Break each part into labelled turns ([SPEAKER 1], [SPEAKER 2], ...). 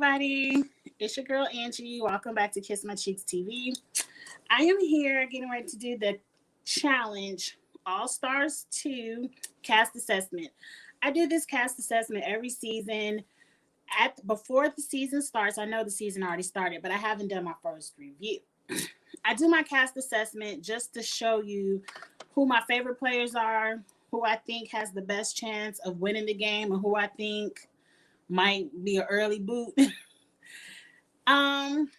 [SPEAKER 1] everybody. It's your girl Angie. Welcome back to Kiss My Cheeks TV. I am here getting ready to do the challenge All Stars 2 cast assessment. I do this cast assessment every season. Before the season starts, I know the season already started, but I haven't done my first review. I do my cast assessment just to show you who my favorite players are, who I think has the best chance of winning the game, and who I think might be an early boot. um,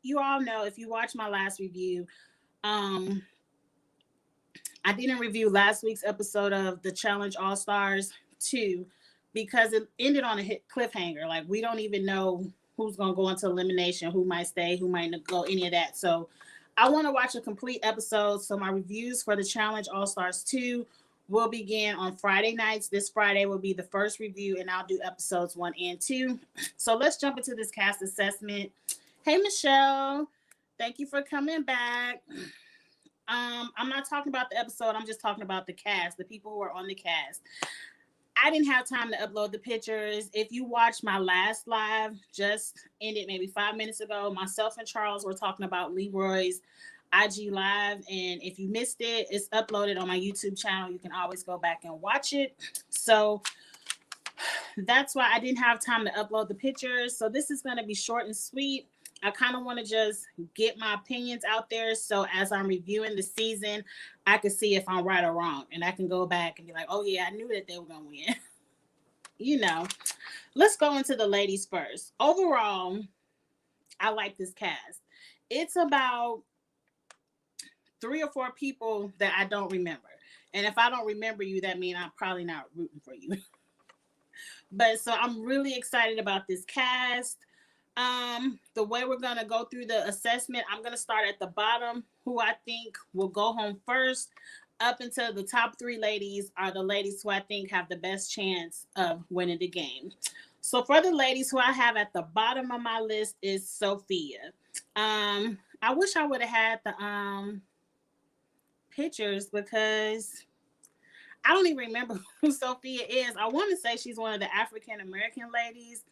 [SPEAKER 1] you all know if you watch my last review, um, I didn't review last week's episode of the Challenge All Stars 2 because it ended on a hit cliffhanger. Like, we don't even know who's going to go into elimination, who might stay, who might not go, any of that. So I want to watch a complete episode. So my reviews for the Challenge All Stars 2 will begin on Friday nights. This Friday will be the first review, and I'll do episodes 1 and 2. So let's jump into this cast assessment. Hey, Michelle. Thank you for coming back. I'm not talking about the episode. I'm just talking about the cast, the people who are on the cast. I didn't have time to upload the pictures. If you watched my last live, just ended maybe 5 minutes ago, myself and Charles were talking about Leroy's IG Live. And if you missed it, it's uploaded on my YouTube channel. You can always go back and watch it. So that's why I didn't have time to upload the pictures. So this is going to be short and sweet. I kind of want to just get my opinions out there. So as I'm reviewing the season, I can see if I'm right or wrong. And I can go back and be like, oh yeah, I knew that they were going to win. You know, let's go into the ladies first. Overall, I like this cast. It's about 3 or 4 people that I don't remember. And if I don't remember you, that means I'm probably not rooting for you. But so I'm really excited about this cast. The way we're going to go through the assessment, I'm going to start at the bottom, who I think will go home first, up until the top 3 ladies are the ladies who I think have the best chance of winning the game. So for the ladies who I have at the bottom of my list is Sophia. I wish I would have had the pictures because I don't even remember who Sophia is. I want to say she's one of the African American ladies.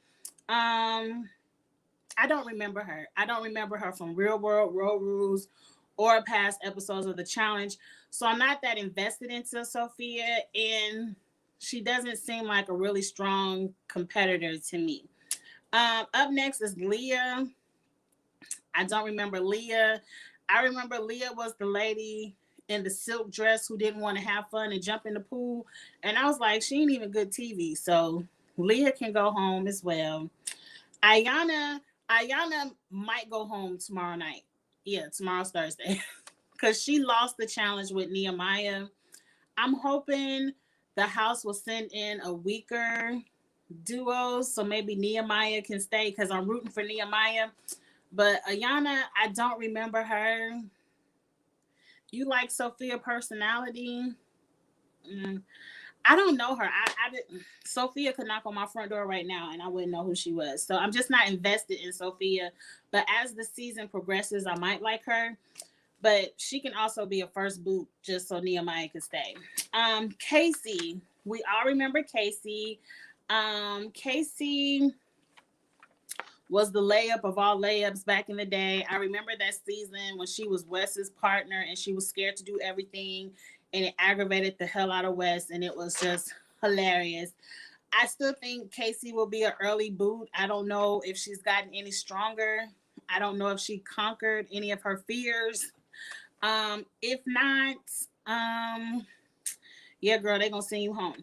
[SPEAKER 1] I don't remember her. I don't remember her from Real World, Road Rules, or past episodes of the challenge. So I'm not that invested into Sophia, and she doesn't seem like a really strong competitor to me. Up next is Leah. I don't remember Leah. I remember Leah was the lady in the silk dress who didn't want to have fun and jump in the pool. And I was like, she ain't even good TV. So Leah can go home as well. Ayana might go home tomorrow night. Yeah, tomorrow's Thursday. Because she lost the challenge with Nehemiah. I'm hoping the house will send in a weaker duo. So maybe Nehemiah can stay because I'm rooting for Nehemiah. But Ayana, I don't remember her. You like Sophia personality? I don't know her. Sophia could knock on my front door right now and I wouldn't know who she was. So I'm just not invested in Sophia. But as the season progresses, I might like her. But she can also be a first boot just so Nehemiah can stay. Casey. We all remember Casey. Casey was the layup of all layups back in the day. I remember that season when she was Wes's partner and she was scared to do everything. And it aggravated the hell out of Wes, and it was just hilarious. I still think Casey will be an early boot. I don't know if she's gotten any stronger. I don't know if she conquered any of her fears. If not, yeah, girl, they're going to send you home.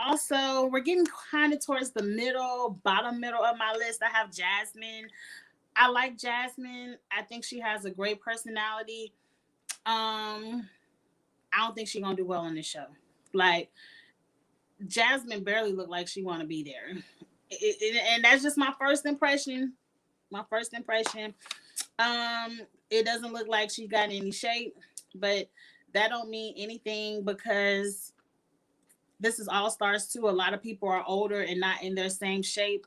[SPEAKER 1] Also, we're getting kind of towards the bottom middle of my list. I have Jasmine. I like Jasmine. I think she has a great personality. I don't think she's gonna do well on this show. Like, Jasmine barely looked like she want to be there, and that's just my first impression. It doesn't look like she got any shape, but that don't mean anything because this is All Stars 2. A lot of people are older and not in their same shape.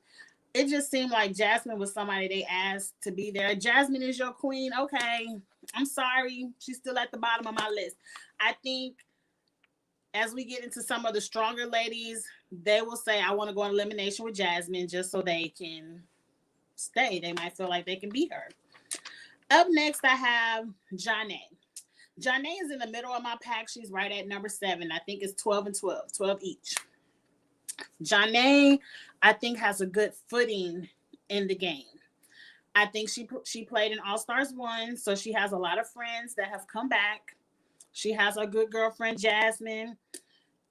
[SPEAKER 1] It just seemed like Jasmine was somebody they asked to be there. Jasmine is your queen. Okay. I'm sorry. She's still at the bottom of my list. I think as we get into some of the stronger ladies, they will say, I want to go on elimination with Jasmine just so they can stay. They might feel like they can beat her. Up next, I have Janae. Janae is in the middle of my pack. She's right at number 7. I think it's 12 and 12, 12 each. Janae, I think, has a good footing in the game. I think she played in All Stars 1, so she has a lot of friends that have come back. She has a good girlfriend, Jasmine.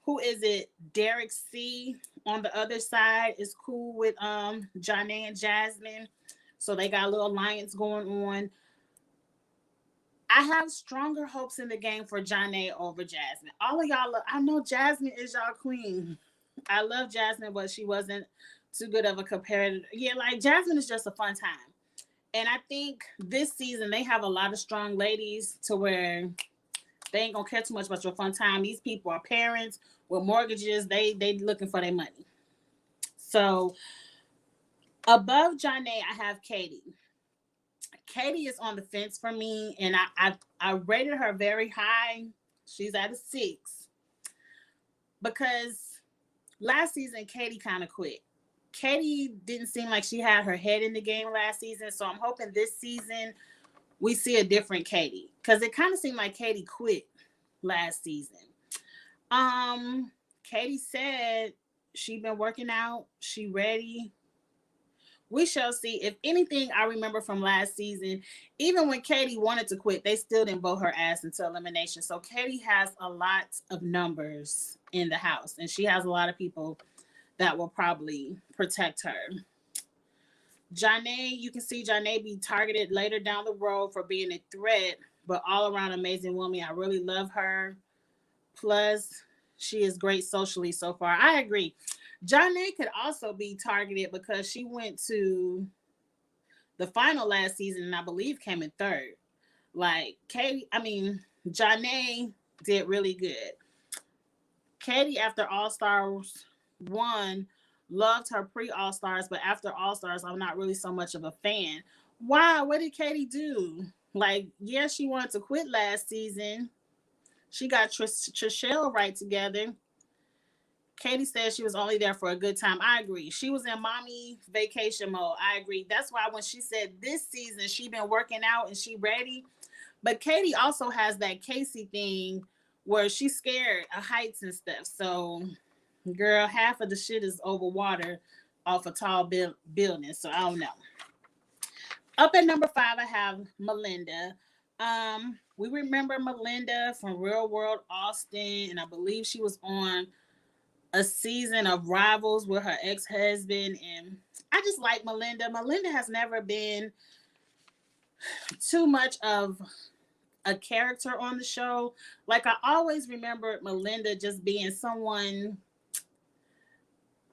[SPEAKER 1] Who is it? Derek C on the other side is cool with Janae and Jasmine. So they got a little alliance going on. I have stronger hopes in the game for Janae over Jasmine. All of y'all, I know Jasmine is y'all queen. I love Jasmine, but she wasn't too good of a comparator. Yeah, like Jasmine is just a fun time. And I think this season they have a lot of strong ladies to where they ain't gonna care too much about your fun time. These people are parents with mortgages. They looking for their money. So above Janae, I have Katie. Katie is on the fence for me, and I rated her very high. She's at a 6 because last season Katie kind of quit. Katie didn't seem like she had her head in the game last season, so I'm hoping this season we see a different Katie because it kind of seemed like Katie quit last season. Katie said she been working out, she ready. We shall see. If anything, I remember from last season, even when Katie wanted to quit, they still didn't vote her ass into elimination. So Katie has a lot of numbers in the house, and she has a lot of people that will probably protect her. Janae, you can see Janae be targeted later down the road for being a threat, but all around amazing woman. I really love her. Plus, she is great socially so far. I agree. Janae could also be targeted because she went to the final last season and I believe came in 3rd. Like Janae did really good. Katie, after All Stars 1, loved her pre-All Stars, but after All Stars, I'm not really so much of a fan. Why? What did Katie do? Like, yeah, she wanted to quit last season. She got Trishelle right together. Katie said she was only there for a good time. I agree. She was in mommy vacation mode. I agree. That's why when she said this season she been working out and she ready. But Katie also has that Casey thing where she's scared of heights and stuff. So, girl, half of the shit is over water off a tall building. So I don't know. Up at number 5, I have Melinda. We remember Melinda from Real World Austin, and I believe she was on a season of Rivals with her ex-husband, and I just like Melinda. Melinda has never been too much of a character on the show. Like, I always remember Melinda just being someone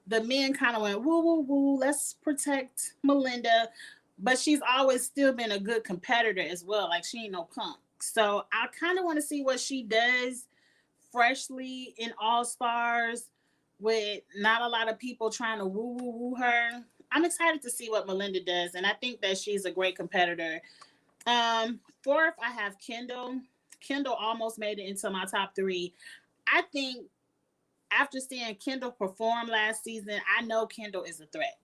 [SPEAKER 1] the men kind of went, woo, woo, woo, let's protect Melinda. But she's always still been a good competitor as well. Like, she ain't no punk. So I kind of want to see what she does freshly in All Stars with not a lot of people trying to woo woo woo her. I'm excited to see what Melinda does, and I think that she's a great competitor. 4th, I have Kendall. Kendall almost made it into my top 3. I think after seeing Kendall perform last season, I know Kendall is a threat.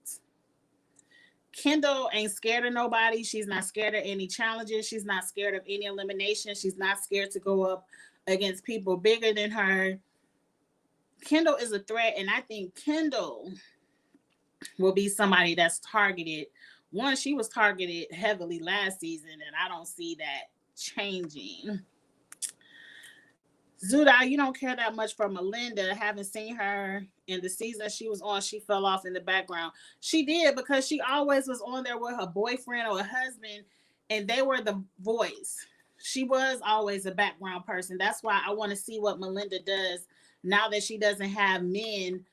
[SPEAKER 1] Kendall ain't scared of nobody. She's not scared of any challenges. She's not scared of any elimination. She's not scared to go up against people bigger than her. Kendall is a threat, and I think Kendall will be somebody that's targeted. One, she was targeted heavily last season, and I don't see that changing. Zuda, you don't care that much for Melinda. Haven't seen her in the season she was on. She fell off in the background. She did because she always was on there with her boyfriend or her husband, and they were the voice. She was always a background person. That's why I want to see what Melinda does now that she doesn't have men,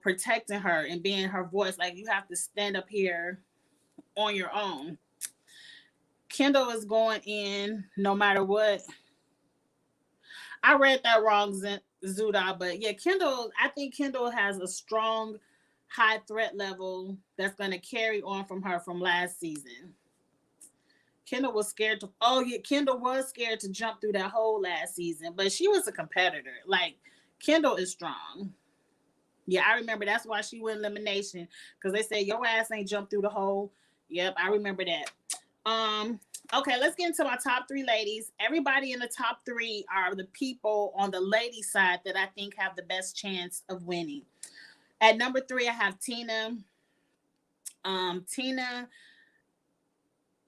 [SPEAKER 1] protecting her and being her voice. Like, you have to stand up here on your own. Kendall is going in no matter what. I read that wrong, Zuda, but yeah, I think Kendall has a strong, high threat level that's going to carry on from her from last season. Kendall was scared to jump through that hole last season, but she was a competitor. Like, Kendall is strong. Yeah, I remember that's why she went elimination. Because they said your ass ain't jumped through the hole. Yep, I remember that. Um, okay, let's get into my top three ladies. Everybody in the top three are the people on the lady side that I think have the best chance of winning. At number three, I have Tina. Tina,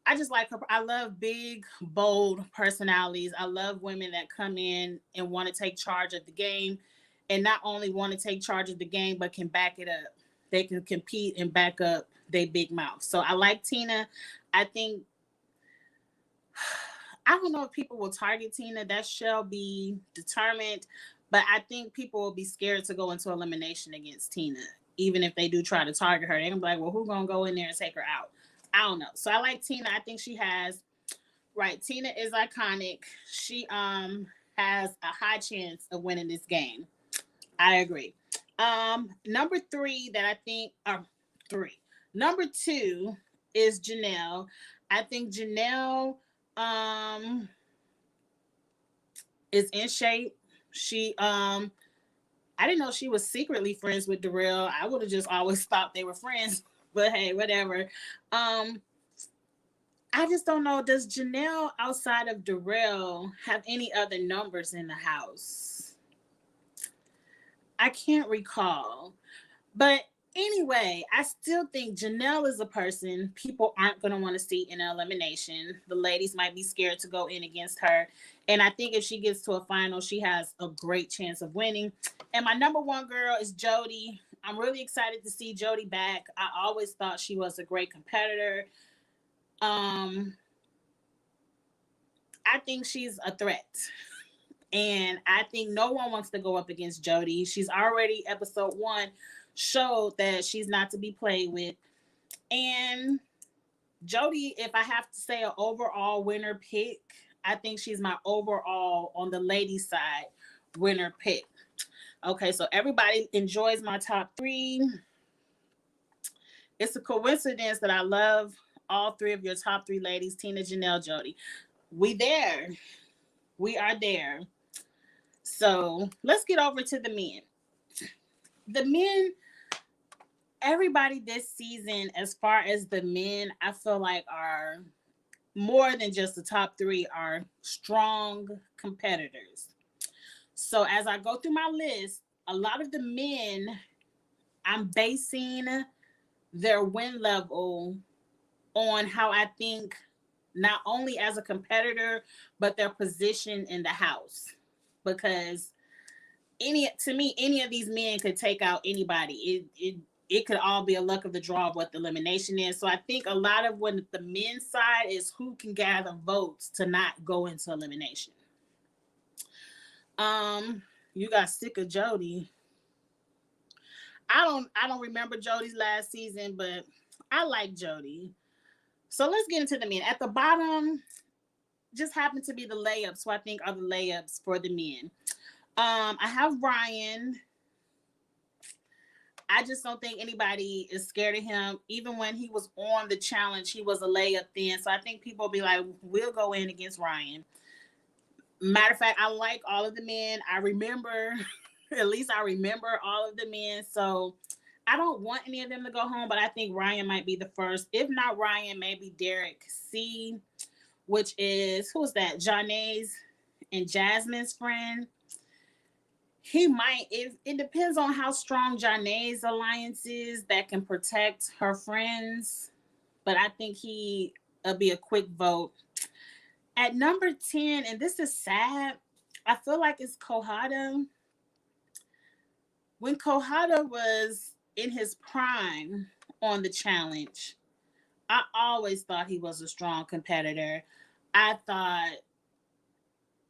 [SPEAKER 1] I just like her. I love big, bold personalities. I love women that come in and want to take charge of the game, and not only want to take charge of the game, but can back it up. They can compete and back up their big mouth. So I like Tina. I think I don't know if people will target Tina. That shall be determined. But I think people will be scared to go into elimination against Tina. Even if they do try to target her, they're gonna be like, well, who's gonna go in there and take her out? I don't know. So I like Tina. I think she has right. Tina is iconic. She has a high chance of winning this game. I agree. Number three that I think three. Number two is Janelle. I think Janelle um is in shape. She I didn't know she was secretly friends with Darrell. I would have just always thought they were friends. But hey, whatever. Um I just don't know. Does Janelle outside of Darrell have any other numbers in the house? I can't recall. But anyway, I still think Janelle is a person people aren't going to want to see in an elimination. The ladies might be scared to go in against her. And I think if she gets to a final, she has a great chance of winning. And my number one girl is Jody. I'm really excited to see Jody back. I always thought she was a great competitor. Um, I think she's a threat. And I think no one wants to go up against Jody. She's already episode one showed that she's not to be played with. And Jody, if I have to say an overall winner pick, I think she's my overall on the ladies' side winner pick. Okay, so everybody enjoys my top three. It's a coincidence that I love all three of your top three ladies, Tina, Janelle, Jody. We there. We are there. So let's get over to the men. The men, everybody this season, as far as the men, I feel like are more than just the top three, are strong competitors. So as I go through my list, a lot of the men, I'm basing their win level on how I think not only as a competitor, but their position in the house. Because any of these men could take out anybody. It could all be a luck of the draw of what the elimination is. So I think a lot of when the men's side is who can gather votes to not go into elimination. You got sick of Jody. I don't remember Jody's last season, but I like Jody. So let's get into the men. At the bottom, just happen to be the layups, so I think are the layups for the men. I have Ryan. I just don't think anybody is scared of him. Even when he was on the challenge, he was a layup then. So I think people will be like, we'll go in against Ryan. Matter of fact, I like all of the men. I remember, at least I remember all of the men. So I don't want any of them to go home, but I think Ryan might be the first. If not Ryan, maybe Derek C, which is, who is that? Janae's and Jasmine's friend. He might. It depends on how strong Janae's alliance is that can protect her friends. But I think he'll be a quick vote. At number 10, and this is sad, I feel like it's Kohada. When Kohada was in his prime on the challenge, I always thought he was a strong competitor. I thought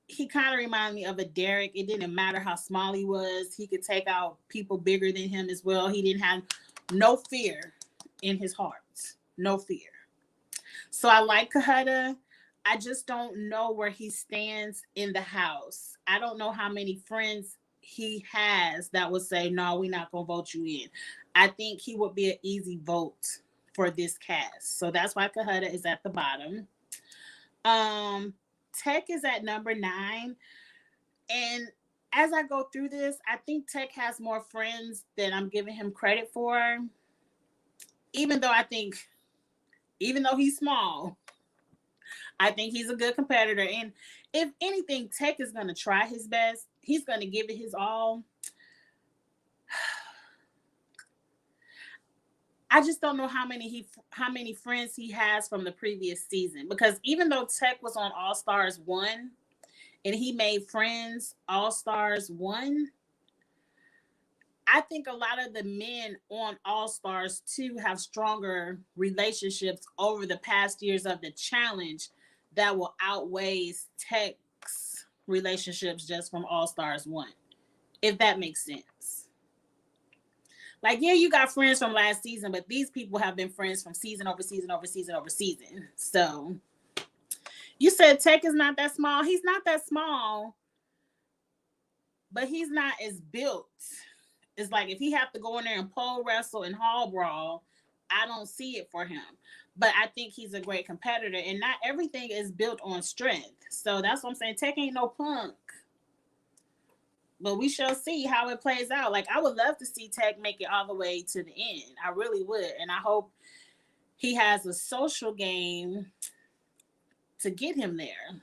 [SPEAKER 1] he kind of reminded me of a Derek. It didn't matter how small he was. He could take out people bigger than him as well. He didn't have no fear in his heart. No fear. So I like Kahada. I just don't know where he stands in the house. I don't know how many friends he has that would say, no, we're not going to vote you in. I think he would be an easy vote for this cast. So that's why Kahada is at the bottom. Tech is at number 9. And as I go through this, I think Tech has more friends than I'm giving him credit for. Even though even though he's small, I think he's a good competitor. And if anything, Tech is going to try his best. He's going to give it his all. I just don't know how many friends he has from the previous season, because even though Tech was on All Stars 1 and he made friends All Stars 1, I think a lot of the men on All Stars 2 have stronger relationships over the past years of the challenge that will outweigh Tech's relationships just from All Stars 1, if that makes sense. Like, yeah, you got friends from last season, but these people have been friends from season over season over season over season. So you said Tech is not that small. He's not that small, but he's not as built. It's like if he have to go in there and pole wrestle and hall brawl, I don't see it for him. But I think he's a great competitor, and not everything is built on strength. So that's what I'm saying. Tech ain't no punk. But we shall see how it plays out. Like, I would love to see Tech make it all the way to the end. I really would. And I hope he has a social game to get him there.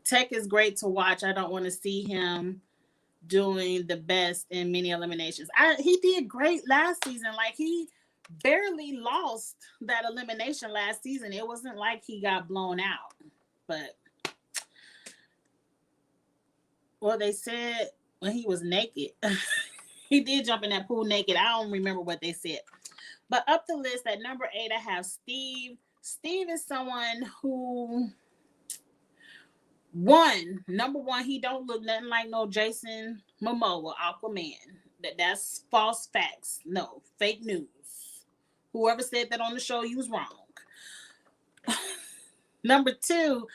[SPEAKER 1] Tech is great to watch. I don't want to see him doing the best in many eliminations. He did great last season. Like, he barely lost that elimination last season. It wasn't like he got blown out. But, well, they said when he was naked, he did jump in that pool naked. I don't remember what they said. But up the list at number 8, I have Steve. Steve is someone who, number one, he don't look nothing like no Jason Momoa, Aquaman. That's false facts. No, fake news. Whoever said that on the show, you was wrong. Number 2,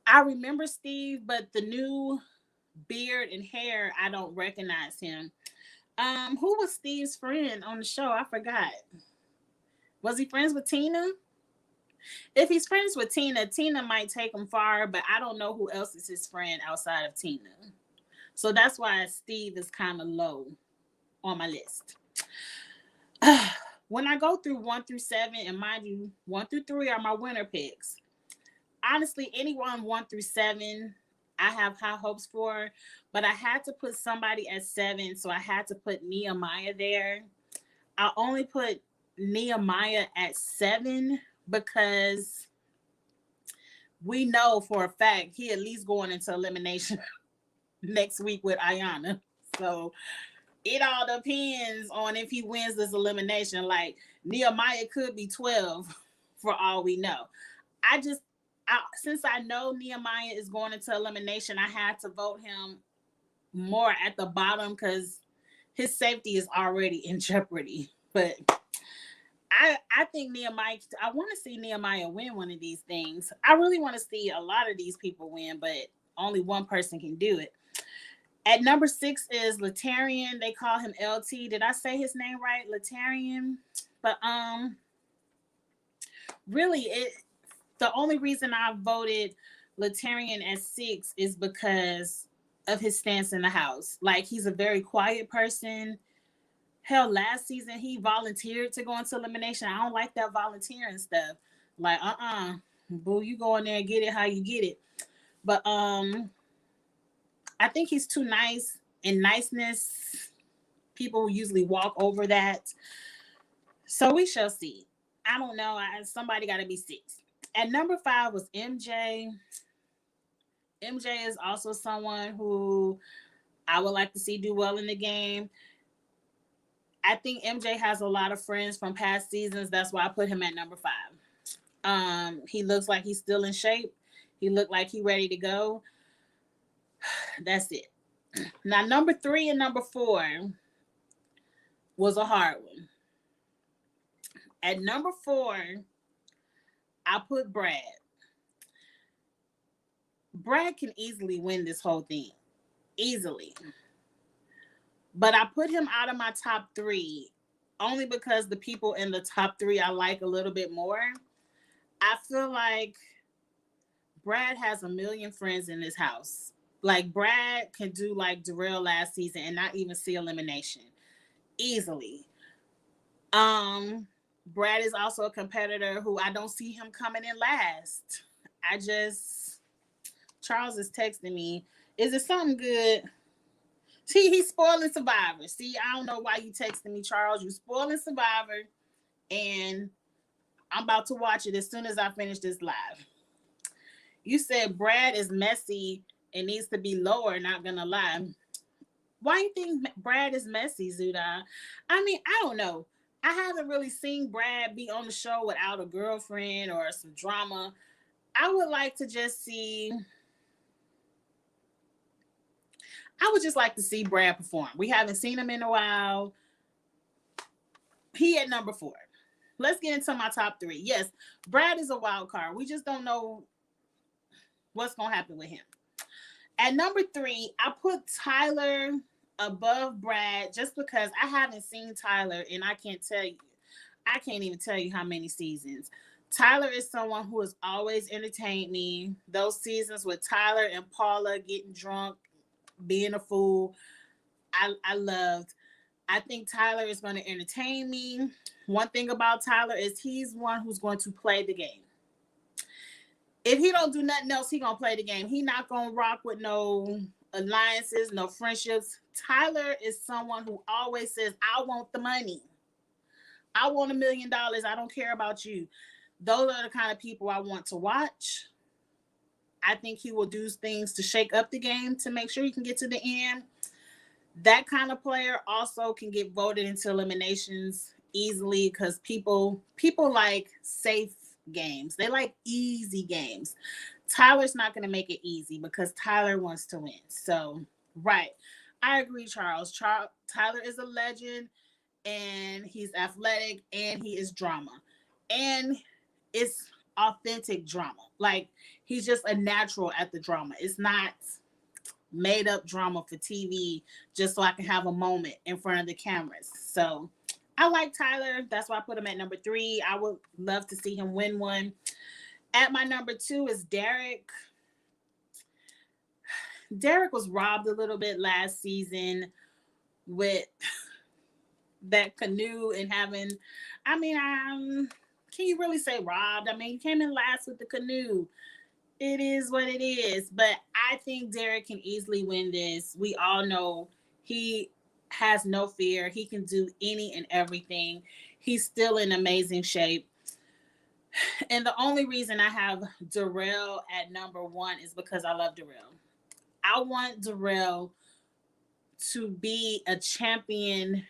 [SPEAKER 1] I remember Steve, but the new beard and hair, I don't recognize him. Who was Steve's friend on the show? I forgot. Was he friends with Tina? If he's friends with Tina, Tina might take him far, but I don't know who else is his friend outside of Tina. So that's why Steve is kind of low on my list. When I go through 1 through 7, and mind you, 1 through 3 are my winner picks. Honestly, anyone 1 through 7, I have high hopes for, but I had to put somebody at 7, so I had to put Nehemiah there. I only put Nehemiah at 7 because we know for a fact he at least going into elimination next week with Ayanna. So it all depends on if he wins this elimination. Like, Nehemiah could be 12 for all we know. Since I know Nehemiah is going into elimination, I had to vote him more at the bottom because his safety is already in jeopardy. But I think Nehemiah, I want to see Nehemiah win one of these things. I really want to see a lot of these people win, but only one person can do it. At number 6 is Latarian. They call him LT. Did I say his name right? Latarian. But really, the only reason I voted Latarian at 6 is because of his stance in the house. Like, he's a very quiet person. Hell, last season he volunteered to go into elimination. I don't like that volunteering stuff. Like, boo, you go in there and get it how you get it. But I think he's too nice, and niceness, people usually walk over that. So we shall see. I don't know. Somebody got to be 6. At number 5 was MJ. MJ is also someone who I would like to see do well in the game. I think MJ has a lot of friends from past seasons. That's why I put him at number 5. He looks like he's still in shape. He looked like he's ready to go. That's it. Now, number 3 and number 4 was a hard one. At number 4, I put Brad. Brad can easily win this whole thing. Easily. But I put him out of my top 3 only because the people in the top 3 I like a little bit more. I feel like Brad has a million friends in his house. Like Brad can do like Darrell last season and not even see elimination easily. Um, Brad is also a competitor who I don't see him coming in last. I just Charles is texting me. Is it something good? See, he's spoiling Survivor. See, I don't know why you texting me, Charles. You spoiling Survivor, and I'm about to watch it as soon as I finish this live. You said Brad is messy and needs to be lower. Not gonna lie. Why you think Brad is messy, Zuda? I mean, I don't know. I haven't really seen Brad be on the show without a girlfriend or some drama. I would like to just see. I would just like to see Brad perform. We haven't seen him in a while. He at number 4. Let's get into my top 3. Yes, Brad is a wild card. We just don't know what's gonna happen with him. At number 3, I put Tyler above Brad just because I haven't seen Tyler and I can't even tell you how many seasons. Tyler is someone who has always entertained me. Those seasons with Tyler and Paula getting drunk, being a fool, I loved. I think Tyler is going to entertain me. One thing about Tyler is he's one who's going to play the game. If he don't do nothing else, he gonna play the game. He not gonna rock with no alliances, no friendships. Tyler is someone who always says, I want the money. I want $1 million. I don't care about you. Those are the kind of people I want to watch. I think he will do things to shake up the game to make sure he can get to the end. That kind of player also can get voted into eliminations easily because people like safe games. They like easy games. Tyler's not going to make it easy because Tyler wants to win. So, right. I agree, Charles. Tyler is a legend and he's athletic and he is drama. And it's authentic drama. Like, he's just a natural at the drama. It's not made up drama for TV just so I can have a moment in front of the cameras. So, I like Tyler. That's why I put him at number 3. I would love to see him win one. At my number 2 is Derek. Derek was robbed a little bit last season with that canoe and having, can you really say robbed? I mean, he came in last with the canoe. It is what it is. But I think Derek can easily win this. We all know he has no fear. He can do any and everything. He's still in amazing shape. And the only reason I have Darrell at number 1 is because I love Darrell. I want Darrell to be a champion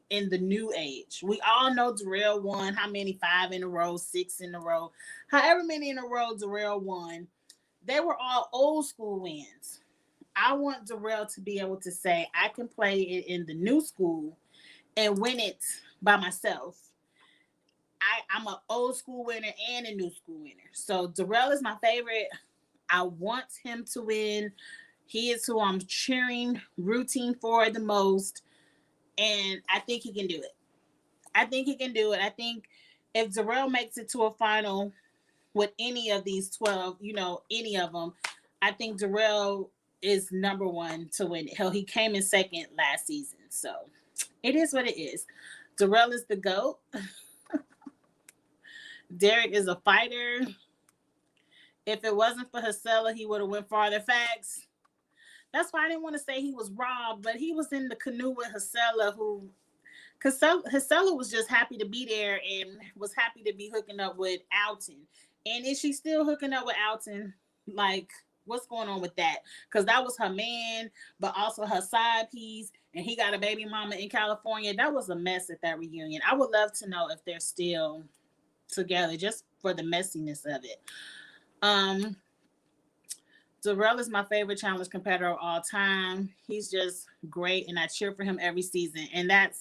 [SPEAKER 1] in the new age. We all know Darrell won how many? 5 in a row, 6 in a row, however many in a row Darrell won. They were all old school wins. I want Darrell to be able to say, I can play it in the new school and win it by myself. I'm an old school winner and a new school winner. So Darrell is my favorite. I want him to win. He is who I'm cheering, rooting for the most. And I think he can do it. I think if Darrell makes it to a final with any of these 12, any of them, I think Darrell is number 1 to win it. Hell, he came in second last season. So it is what it is. Darrell is the GOAT. Derek is a fighter. If it wasn't for Hasela, he would have went farther. Facts. That's why I didn't want to say he was robbed, but he was in the canoe with Hasela, because Hasela was just happy to be there and was happy to be hooking up with Alton. And is she still hooking up with Alton? Like, what's going on with that? Because that was her man, but also her side piece, and he got a baby mama in California. That was a mess at that reunion. I would love to know if they're still together just for the messiness of it. Darrell is my favorite challenge competitor of all time. He's just great, and I cheer for him every season. And I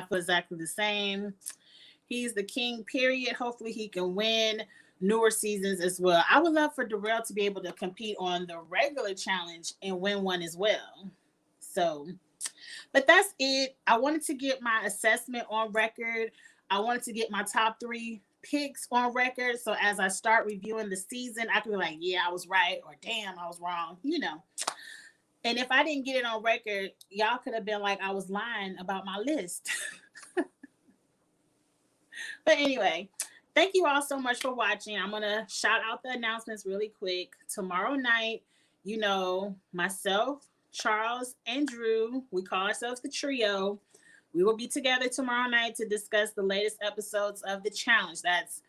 [SPEAKER 1] feel exactly the same. He's the king, period. Hopefully he can win newer seasons as well. I would love for Darrell to be able to compete on the regular challenge and win one as well. So, but that's it. I wanted to get my assessment on record. I wanted to get my top 3 picks on record. So as I start reviewing the season, I can be like, yeah, I was right, or damn, I was wrong. And if I didn't get it on record, y'all could have been like I was lying about my list. But anyway, thank you all so much for watching. I'm going to shout out the announcements really quick. Tomorrow night, you know, myself, Charles, and Drew, we call ourselves the trio. We will be together tomorrow night to discuss the latest episodes of The Challenge. That's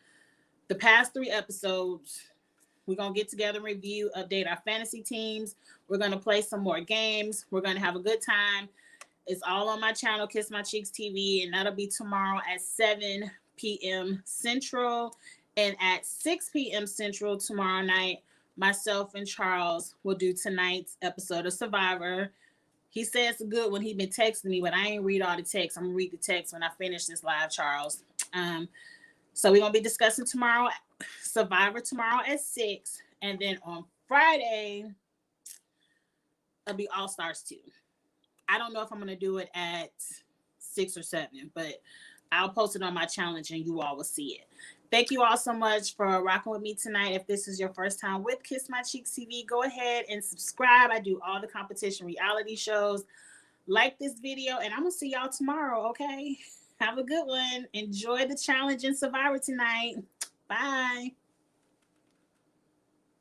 [SPEAKER 1] the past 3 episodes. We're going to get together and review, update our fantasy teams. We're going to play some more games. We're going to have a good time. It's all on my channel, Kiss My Cheeks TV, and that'll be tomorrow at 7 p.m. Central. And at 6 p.m. Central tomorrow night, myself and Charles will do tonight's episode of Survivor. He said it's a good one. He been texting me, but I ain't read all the text. I'm going to read the text when I finish this live, Charles. So we're going to be discussing tomorrow, Survivor tomorrow at 6. And then on Friday, it'll be All Stars 2. I don't know if I'm going to do it at 6 or 7, but I'll post it on my challenge and you all will see it. Thank you all so much for rocking with me tonight. If this is your first time with Kiss My Cheeks TV, go ahead and subscribe. I do all the competition reality shows. Like this video, and I'm going to see y'all tomorrow, okay? Have a good one. Enjoy the challenge and Survivor tonight. Bye.